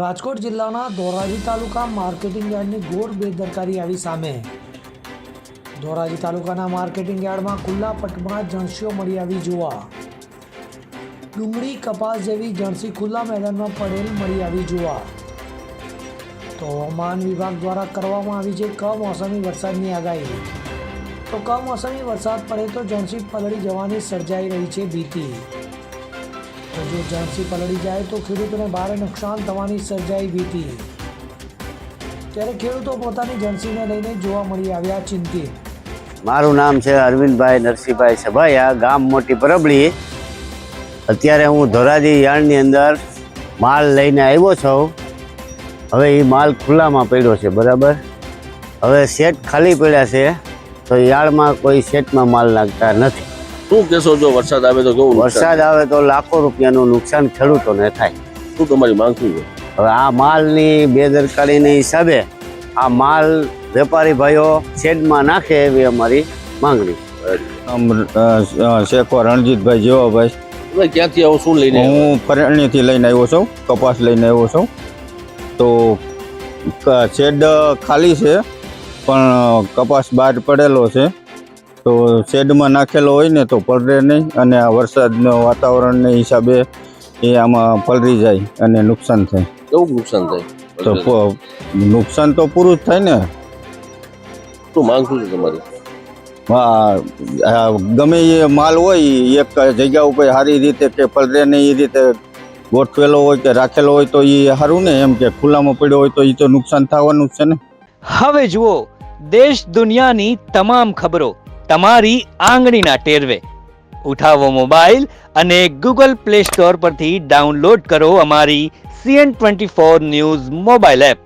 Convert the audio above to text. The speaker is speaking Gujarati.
રાજકોટ જિલ્લાના ધોરાજી તાલુકા માર્કેટિંગ યાર્ડની ઘોર બેદરકારી આવી સામે। ધોરાજી તાલુકાના માર્કેટિંગ યાર્ડમાં ખુલ્લા પટમાં જણસીઓ મળી આવી જોવા। ડુંગળી કપાસ જેવી જણસી ખુલ્લા મેદાનમાં પડેલ મળી આવી જોવા। તો હવામાન વિભાગ દ્વારા કરવામાં આવી છે કમોસમી વરસાદની આગાહી। તો કમોસમી વરસાદ પડે તો જણસી પલળી જવાની સર્જાઈ રહી છે ભીતિ। તો જો જણસી પલળી જાય તો ખેડૂતોને ભારે નુકસાન થવાની સર્જાઈ ભીતિ। ત્યારે ખેડૂતો પોતાની જણસીને લઈને જોવા મળી આવ્યા ચિંતિત। મારું નામ છે અરવિંદભાઈ નરસિંહભાઈ સભાયા, ગામ મોટી પરબડી। અત્યારે હું ધોરાજી યાર્ડની અંદર માલ લઈને આવ્યો છું। હવે એ માલ ખુલ્લામાં પડ્યો છે, બરાબર। હવે સેટ ખાલી પડ્યા છે, તો યાર્ડમાં કોઈ સેટમાં માલ નાખતા નથી। શું કહેશો, જો વરસાદ આવે તો કેવું? વરસાદ આવે તો લાખો રૂપિયાનું નુકસાન ખેડૂતોને થાય। શું તમારી માંગ શું છે? હવે આ માલની બેદરકારીના હિસાબે આ માલ વેપારી ભાઈઓ શેડમાં નાખે એવી અમારી માંગણી। શેખવા રણજીતભાઈ જેવાભાઈ। તમે ક્યાંથી આવો, શું લઈને? હું ફરણીથી લઈને આવ્યો છું, કપાસ લઈને આવ્યો છું। તો શેડ ખાલી છે પણ કપાસ બહાર પડેલો છે, તો શેડમાં નાખેલો હોય ને તો પલળે નહીં, અને આ વરસાદના વાતાવરણને હિસાબે એ આમાં પલળી જાય અને નુકસાન થાય। કેવું નુકસાન થાય? તો નુકસાન તો પૂરું જ થાય ને। શું માંગ શું છે તમારી? ગમે એ માલ હોય એક જગ્યા ઉપર સારી રીતે કે પલળે નહીં એ રીતે ગોઠવેલો હોય કે રાખેલો હોય તો એ સારું ને, એમ કે ખુલ્લામાં પડ્યો હોય તો એ તો નુકસાન થવાનું જ છે ને। હવે જુઓ દેશ દુનિયાની તમામ ખબરો તમારી આંગળીના ટેરવે। ઉઠાવો મોબાઈલ અને ગૂગલ પ્લે સ્ટોર પરથી ડાઉનલોડ કરો અમારી CN24 ન્યૂઝ મોબાઈલ એપ।